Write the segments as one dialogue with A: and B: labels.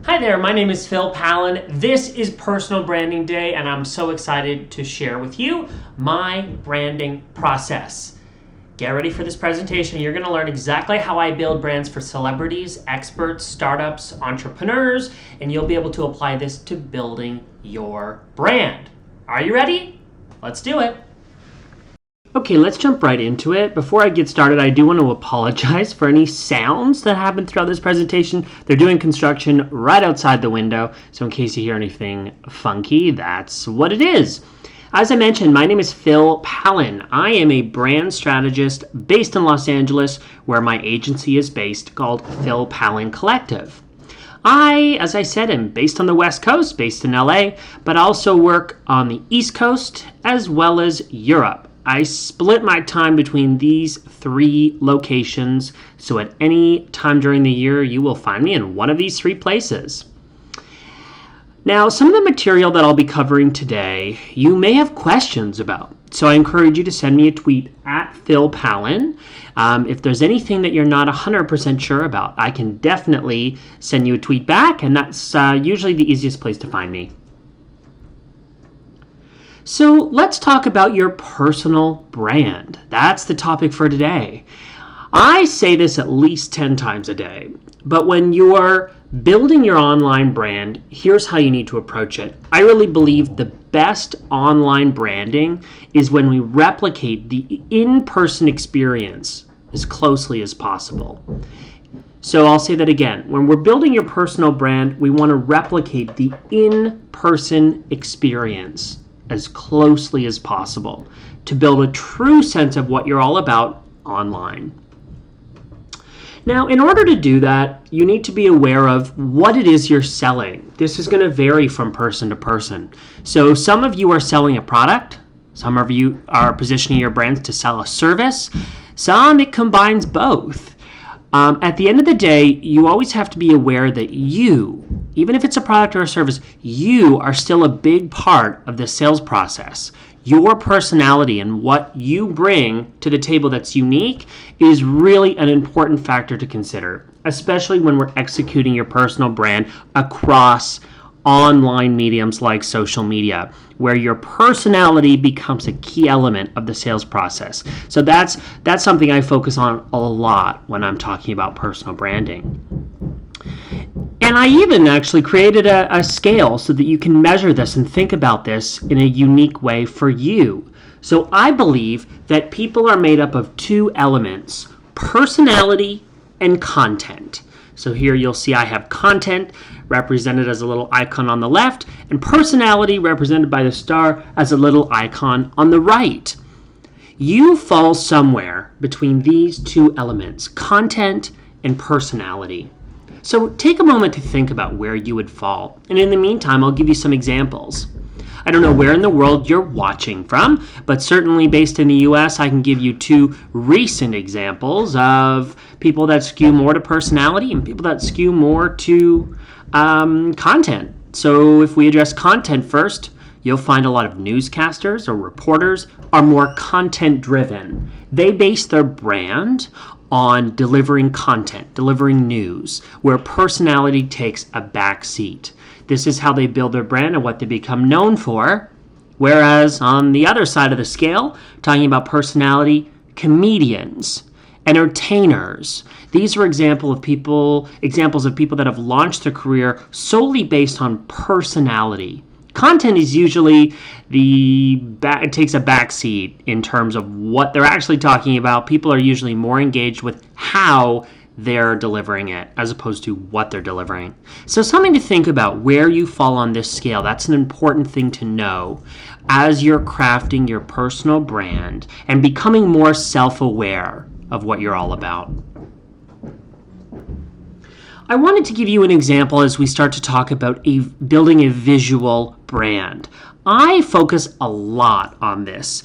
A: Hi there, my name is Phil Pallen. This is Personal Branding Day, and I'm so excited to share with you my branding process. Get ready for this presentation. You're going to learn exactly how I build brands for celebrities, experts, startups, entrepreneurs, and you'll be able to apply this to building your brand. Are you ready? Let's do it. Okay, let's jump right into it. Before I get started, I do want to apologize for any sounds that happen throughout this presentation. They're doing construction right outside the window, so in case you hear anything funky, that's what it is. As I mentioned, my name is Phil Pallen. I am a brand strategist based in Los Angeles, where my agency is based, called Phil Pallen Collective. I, as I said, am based on the West Coast, based in LA, but also work on the East Coast as well as Europe. I split my time between these three locations, so at any time during the year, you will find me in one of these three places. Now, some of the material that I'll be covering today, you may have questions about, so I encourage you to send me a tweet at Phil Pallen. If there's anything that you're not 100% sure about, I can definitely send you a tweet back, and that's usually the easiest place to find me. So let's talk about your personal brand. That's the topic for today. I say this at least 10 times a day, but when you're building your online brand, here's how you need to approach it. I really believe the best online branding is when we replicate the in-person experience as closely as possible. So I'll say that again. When we're building your personal brand, we want to replicate the in-person experience as closely as possible to build a true sense of what you're all about online. Now, in order to do that, you need to be aware of what it is you're selling. This is going to vary from person to person. So some of you are selling a product. Some of you are positioning your brands to sell a service. Some, it combines both. At the end of the day, you always have to be aware that you, even if it's a product or a service, you are still a big part of the sales process. Your personality and what you bring to the table that's unique is really an important factor to consider, especially when we're executing your personal brand across online mediums like social media, where your personality becomes a key element of the sales process. So that's something I focus on a lot when I'm talking about personal branding. And I even actually created a scale so that you can measure this and think about this in a unique way for you. So I believe that people are made up of two elements: personality and content. So here you'll see I have content represented as a little icon on the left, and personality represented by the star as a little icon on the right. You fall somewhere between these two elements, content and personality. So take a moment to think about where you would fall. And in the meantime, I'll give you some examples. I don't know where in the world you're watching from, but certainly based in the US, I can give you two recent examples of people that skew more to personality and people that skew more to content. So if we address content first, you'll find a lot of newscasters or reporters are more content driven. They base their brand on delivering content, delivering news, where personality takes a back seat. This is how they build their brand and what they become known for. Whereas on the other side of the scale, talking about personality, comedians, entertainers. These are examples of people that have launched their career solely based on personality. Content is usually it takes a backseat in terms of what they're actually talking about. People are usually more engaged with how they're delivering it as opposed to what they're delivering. So something to think about where you fall on this scale. That's an important thing to know as you're crafting your personal brand and becoming more self-aware of what you're all about. I wanted to give you an example as we start to talk about building a visual brand. I focus a lot on this.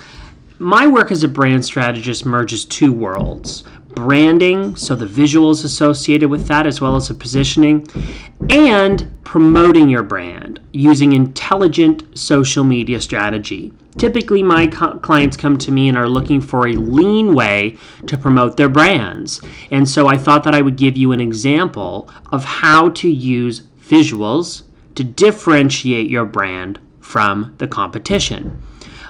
A: My work as a brand strategist merges two worlds: branding, so the visuals associated with that as well as the positioning, and promoting your brand using intelligent social media strategy. Typically, my clients come to me and are looking for a lean way to promote their brands. And so I thought that I would give you an example of how to use visuals to differentiate your brand from the competition.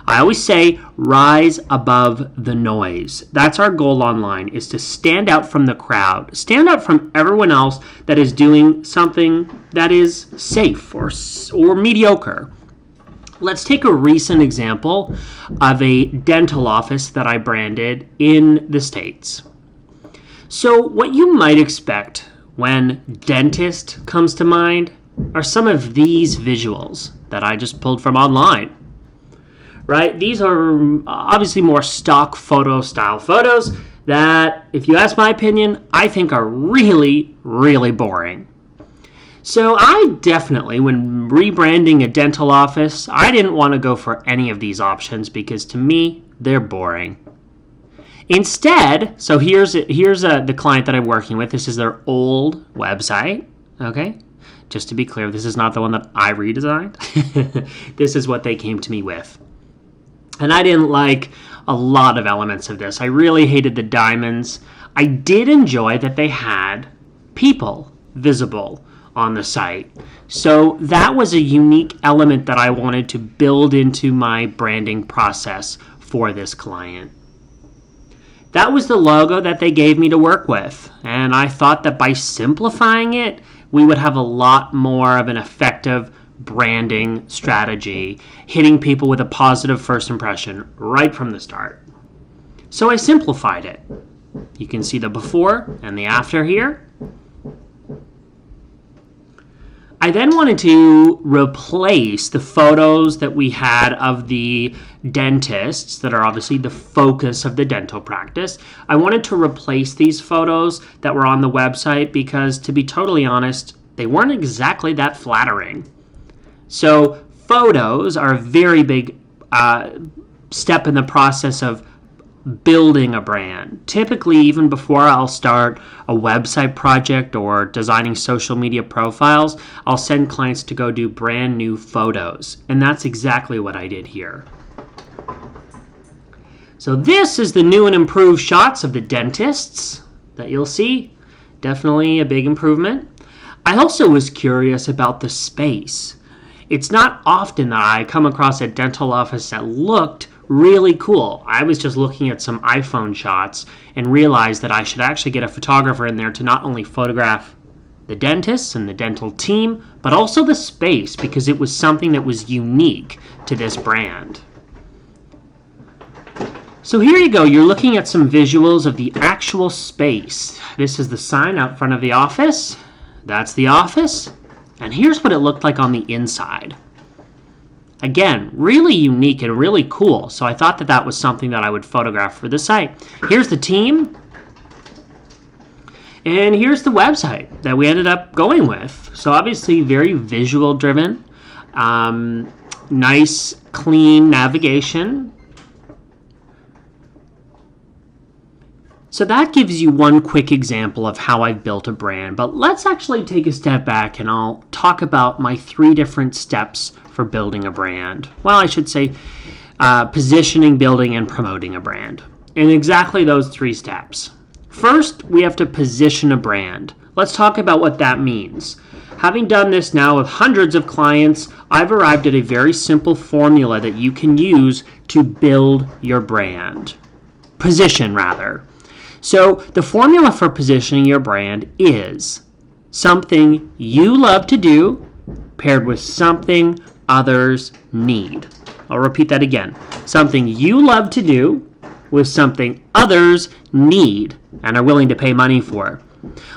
A: I always say rise above the noise. That's our goal online, is to stand out from the crowd, stand out from everyone else that is doing something that is safe or mediocre. Let's take a recent example of a dental office that I branded in the States. So what you might expect when dentist comes to mind are some of these visuals that I just pulled from online. Right? These are obviously more stock photo style photos that, if you ask my opinion, I think are really, really boring. So I definitely, when rebranding a dental office, I didn't want to go for any of these options because to me, they're boring. Instead, so here's the client that I'm working with. This is their old website, okay? Just to be clear, this is not the one that I redesigned. This is what they came to me with. And I didn't like a lot of elements of this. I really hated the diamonds. I did enjoy that they had people visible on the site. So that was a unique element that I wanted to build into my branding process for this client. That was the logo that they gave me to work with. And I thought that by simplifying it, we would have a lot more of an effective branding strategy, hitting people with a positive first impression right from the start. So I simplified it. You can see the before and the after here. I then wanted to replace the photos that we had of the dentists that are obviously the focus of the dental practice. I wanted to replace these photos that were on the website because, to be totally honest, they weren't exactly that flattering. So photos are a very big step in the process of building a brand. Typically, even before I'll start a website project or designing social media profiles, I'll send clients to go do brand new photos. And that's exactly what I did here. So this is the new and improved shots of the dentists that you'll see. Definitely a big improvement. I also was curious about the space. It's not often that I come across a dental office that looked really cool. I was just looking at some iPhone shots and realized that I should actually get a photographer in there to not only photograph the dentists and the dental team, but also the space, because it was something that was unique to this brand. So here you go. You're looking at some visuals of the actual space. This is the sign out front of the office. That's the office. And here's what it looked like on the inside. Again, really unique and really cool. So I thought that that was something that I would photograph for the site. Here's the team. And here's the website that we ended up going with. So obviously very visual driven. Nice, clean navigation. So that gives you one quick example of how I've built a brand. But let's actually take a step back and I'll talk about my 3 different steps for building a brand. Well, I should say positioning, building, and promoting a brand. And exactly those 3 steps. First, we have to position a brand. Let's talk about what that means. Having done this now with hundreds of clients, I've arrived at a very simple formula that you can use to build your brand. Position, rather. So the formula for positioning your brand is something you love to do paired with something others need. I'll repeat that again. Something you love to do with something others need and are willing to pay money for.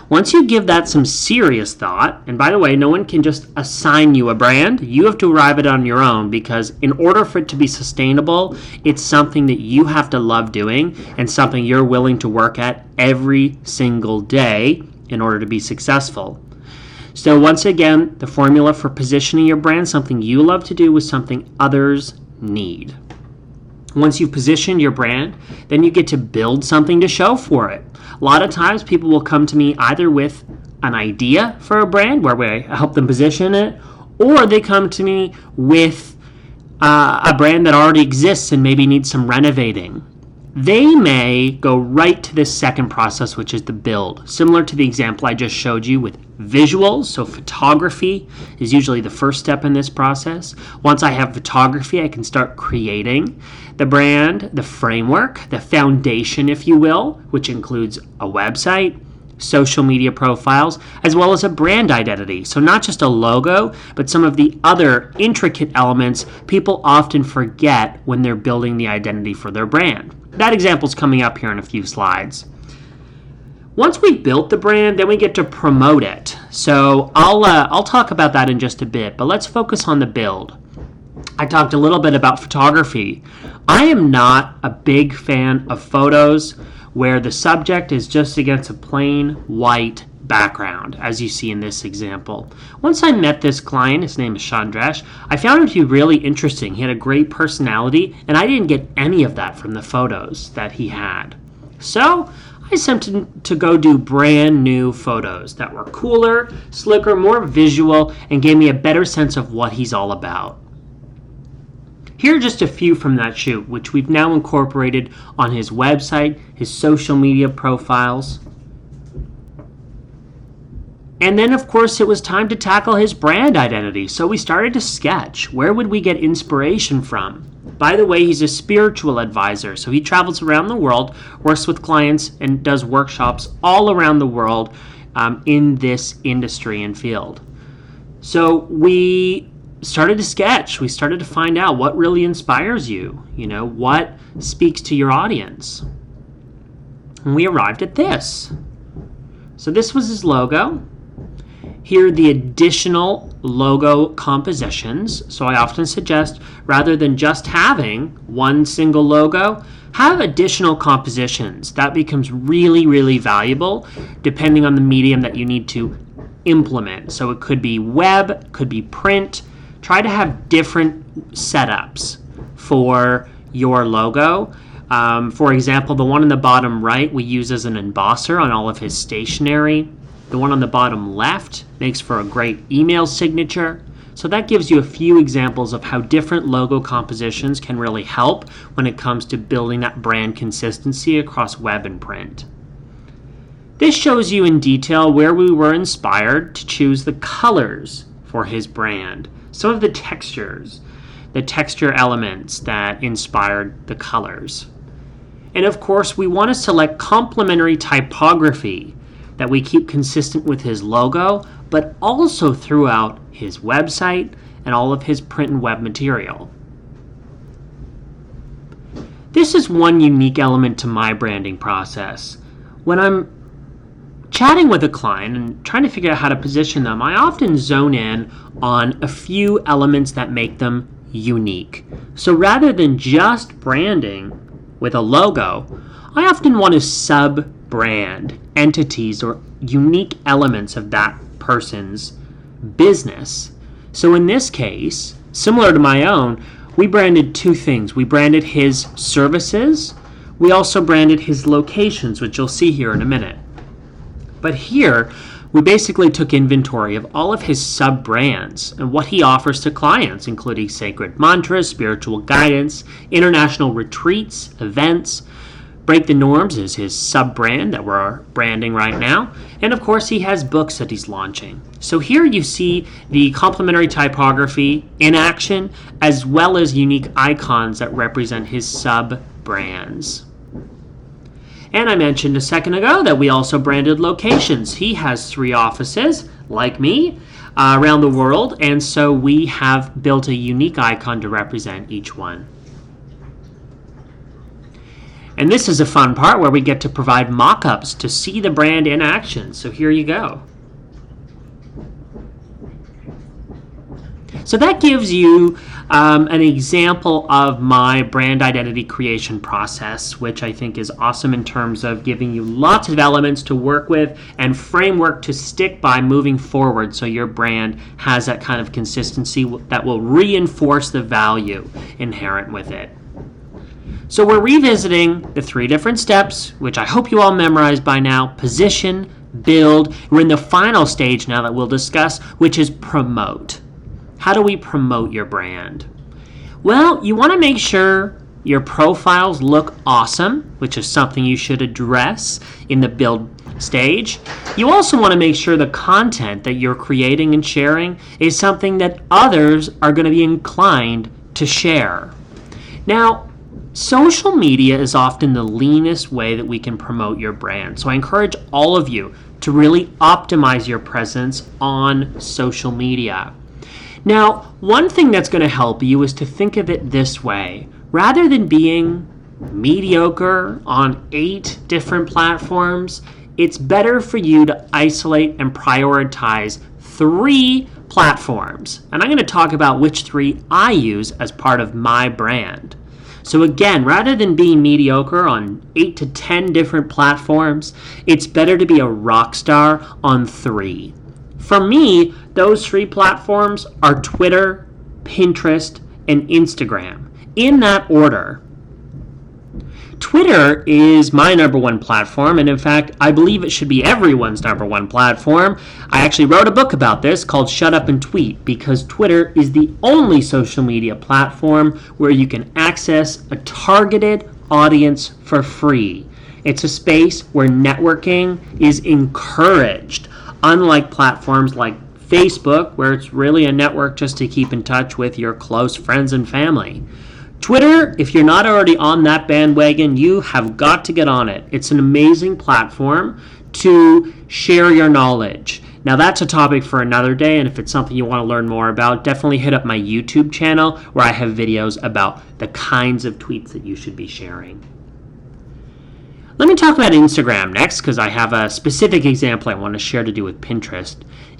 A: Once you give that some serious thought, and by the way, no one can just assign you a brand. You have to arrive at it on your own, because in order for it to be sustainable, it's something that you have to love doing and something you're willing to work at every single day in order to be successful. So once again, the formula for positioning your brand, something you love to do with something others need. Once you've positioned your brand, then you get to build something to show for it. A lot of times people will come to me either with an idea for a brand where we help them position it, or they come to me with a brand that already exists and maybe needs some renovating. They may go right to this second process, which is the build, similar to the example I just showed you with visuals, so photography is usually the first step in this process. Once I have photography, I can start creating the brand, the framework, the foundation, if you will, which includes a website, social media profiles, as well as a brand identity. So not just a logo, but some of the other intricate elements people often forget when they're building the identity for their brand. That example's coming up here in a few slides. Once we've built the brand, then we get to promote it. So I'll talk about that in just a bit, but let's focus on the build. I talked a little bit about photography. I am not a big fan of photos where the subject is just against a plain white background, as you see in this example. Once I met this client, his name is Chandresh, I found him to be really interesting. He had a great personality, and I didn't get any of that from the photos that he had. So I sent him to go do brand new photos that were cooler, slicker, more visual, and gave me a better sense of what he's all about. Here are just a few from that shoot, which we've now incorporated on his website, his social media profiles. And then, of course, it was time to tackle his brand identity. So we started to sketch. Where would we get inspiration from? By the way, he's a spiritual advisor, so he travels around the world, works with clients, and does workshops all around the world in this industry and field. So we started to sketch. We started to find out what really inspires you, what speaks to your audience. And we arrived at this. So this was his logo. Here are the additional logo compositions. So I often suggest, rather than just having one single logo, have additional compositions. That becomes really, really valuable depending on the medium that you need to implement. So it could be web, could be print. Try to have different setups for your logo. For example, the one on the bottom right we use as an embosser on all of his stationery. The one on the bottom left makes for a great email signature. So that gives you a few examples of how different logo compositions can really help when it comes to building that brand consistency across web and print. This shows you in detail where we were inspired to choose the colors for his brand. Some of the texture elements that inspired the colors. And of course, we want to select complementary typography that we keep consistent with his logo, but also throughout his website and all of his print and web material. This is one unique element to my branding process. When I'm chatting with a client and trying to figure out how to position them, I often zone in on a few elements that make them unique. So rather than just branding with a logo, I often want to sub-brand entities or unique elements of that person's business. So in this case, similar to my own, we branded two things. We branded his services. We also branded his locations, which you'll see here in a minute. But here, we basically took inventory of all of his sub-brands and what he offers to clients, including sacred mantras, spiritual guidance, international retreats, events. Break the Norms is his sub-brand that we're branding right now. And of course, he has books that he's launching. So here you see the complementary typography in action, as well as unique icons that represent his sub-brands. And I mentioned a second ago that we also branded locations. He has 3 offices, like me, around the world, and so we have built a unique icon to represent each one. And this is a fun part where we get to provide mock-ups to see the brand in action. So here you go. So that gives you an example of my brand identity creation process, which I think is awesome in terms of giving you lots of elements to work with and framework to stick by moving forward, so your brand has that kind of consistency that will reinforce the value inherent with it. So we're revisiting the 3 different steps, which I hope you all memorized by now: position, build. We're in the final stage now that we'll discuss, which is promote. How do we promote your brand? Well, you want to make sure your profiles look awesome, which is something you should address in the build stage, you also want to make sure the content that you're creating and sharing is something that others are going to be inclined to share. Now, social media is often the leanest way that we can promote your brand. So I encourage all of you to really optimize your presence on social media. Now, one thing that's going to help you is to think of it this way. Rather than being mediocre on 8 different platforms, it's better for you to isolate and prioritize 3 platforms. And I'm going to talk about which 3 I use as part of my brand. So again, rather than being mediocre on 8 to 10 different platforms, it's better to be a rock star on 3. For me, those 3 platforms are Twitter, Pinterest, and Instagram, in that order. Twitter is my number 1 platform, and in fact, I believe it should be everyone's number 1 platform. I actually wrote a book about this called Shut Up and Tweet, because Twitter is the only social media platform where you can access a targeted audience for free. It's a space where networking is encouraged, unlike platforms like Facebook, where it's really a network just to keep in touch with your close friends and family. Twitter, if you're not already on that bandwagon, you have got to get on it. It's an amazing platform to share your knowledge. Now, that's a topic for another day, and if it's something you want to learn more about, definitely hit up my YouTube channel where I have videos about the kinds of tweets that you should be sharing. Let me talk about Instagram next, because I have a specific example I want to share to do with Pinterest.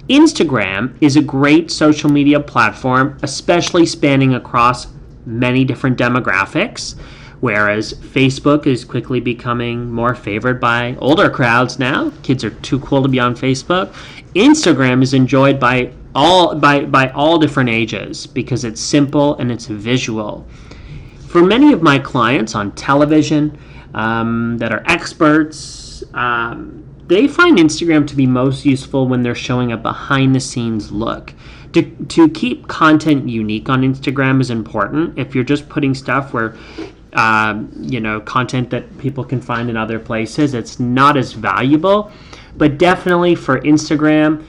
A: Instagram is a great social media platform, especially spanning across many different demographics, whereas Facebook is quickly becoming more favored by older crowds now. Kids are too cool to be on Facebook. Instagram is enjoyed by all different ages because it's simple and it's visual. For many of my clients on television that are experts, they find Instagram to be most useful when they're showing a behind-the-scenes look. To keep content unique on Instagram is important. If you're just putting stuff where, content that people can find in other places, it's not as valuable. But definitely for Instagram,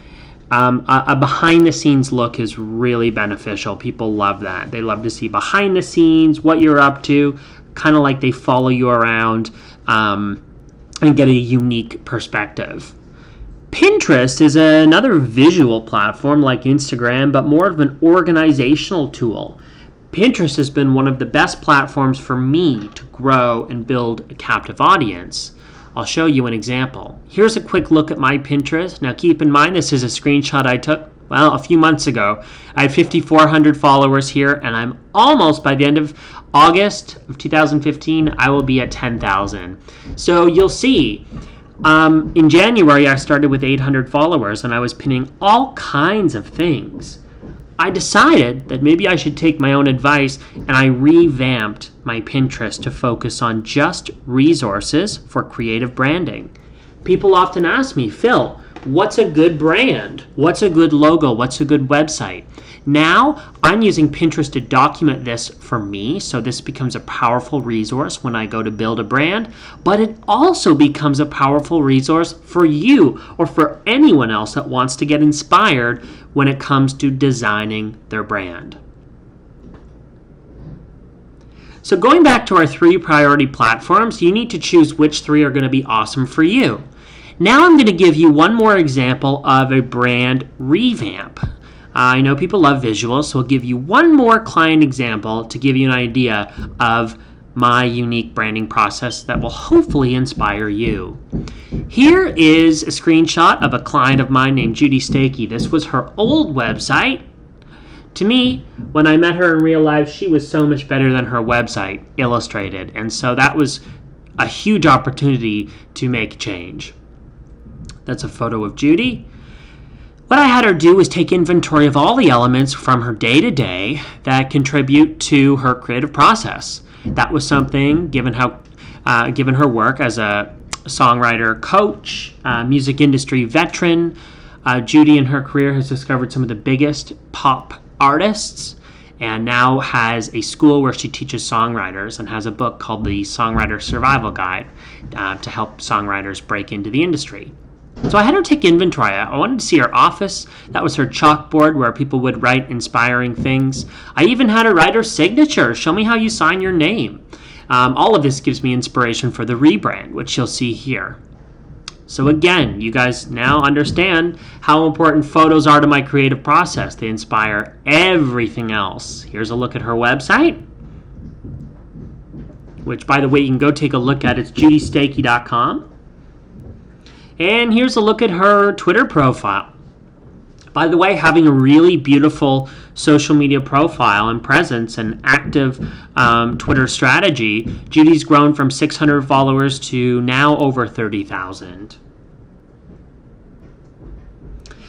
A: a behind-the-scenes look is really beneficial. People love that. They love to see behind the scenes, what you're up to, kind of like they follow you around and get a unique perspective. Pinterest is another visual platform like Instagram, but more of an organizational tool. Pinterest has been one of the best platforms for me to grow and build a captive audience. I'll show you an example. Here's a quick look at my Pinterest. Now keep in mind, this is a screenshot I took, a few months ago. I had 5,400 followers here, and I'm almost, by the end of August of 2015, I will be at 10,000. So you'll see, in January, I started with 800 followers, and I was pinning all kinds of things. I decided that maybe I should take my own advice, and I revamped my Pinterest to focus on just resources for creative branding. People often ask me, Phil, what's a good brand? What's a good logo? What's a good website? Now, I'm using Pinterest to document this for me, so this becomes a powerful resource when I go to build a brand, but it also becomes a powerful resource for you or for anyone else that wants to get inspired when it comes to designing their brand. So going back to our 3 priority platforms, you need to choose which 3 are going to be awesome for you. Now I'm going to give you one more example of a brand revamp. I know people love visuals, so I'll give you one more client example to give you an idea of my unique branding process that will hopefully inspire you. Here is a screenshot of a client of mine named Judy Stakey. This was her old website. To me, when I met her in real life, she was so much better than her website illustrated, and so that was a huge opportunity to make change. That's a photo of Judy. What I had her do was take inventory of all the elements from her day-to-day that contribute to her creative process. That was something, given her work as a songwriter coach, music industry veteran, Judy in her career has discovered some of the biggest pop artists and now has a school where she teaches songwriters and has a book called the Songwriter Survival Guide to help songwriters break into the industry. So I had her take inventory. I wanted to see her office. That was her chalkboard where people would write inspiring things. I even had her write her signature. Show me how you sign your name. All of this gives me inspiration for the rebrand, which you'll see here. So again, you guys now understand how important photos are to my creative process. They inspire everything else. Here's a look at her website, which, by the way, you can go take a look at. It's judystakey.com. And here's a look at her Twitter profile. By the way, having a really beautiful social media profile and presence and active Twitter strategy, Judy's grown from 600 followers to now over 30,000.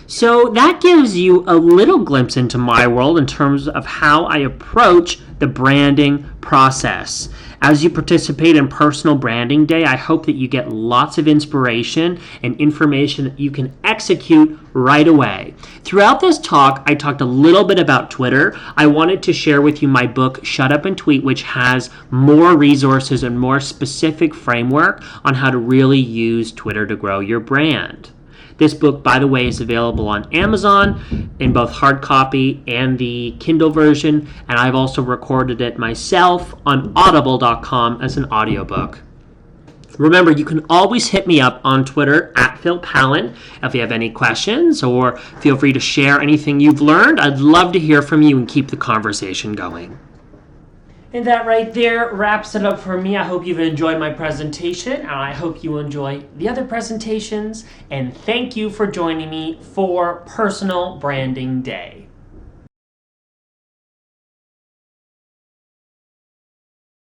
A: So that gives you a little glimpse into my world in terms of how I approach the branding process. As you participate in Personal Branding Day, I hope that you get lots of inspiration and information that you can execute right away. Throughout this talk, I talked a little bit about Twitter. I wanted to share with you my book, Shut Up and Tweet, which has more resources and more specific framework on how to really use Twitter to grow your brand. This book, by the way, is available on Amazon in both hard copy and the Kindle version, and I've also recorded it myself on audible.com as an audiobook. Remember, you can always hit me up on Twitter at Phil Pallen if you have any questions, or feel free to share anything you've learned. I'd love to hear from you and keep the conversation going. And that right there wraps it up for me. I hope you've enjoyed my presentation, and I hope you enjoy the other presentations. And thank you for joining me for Personal Branding Day.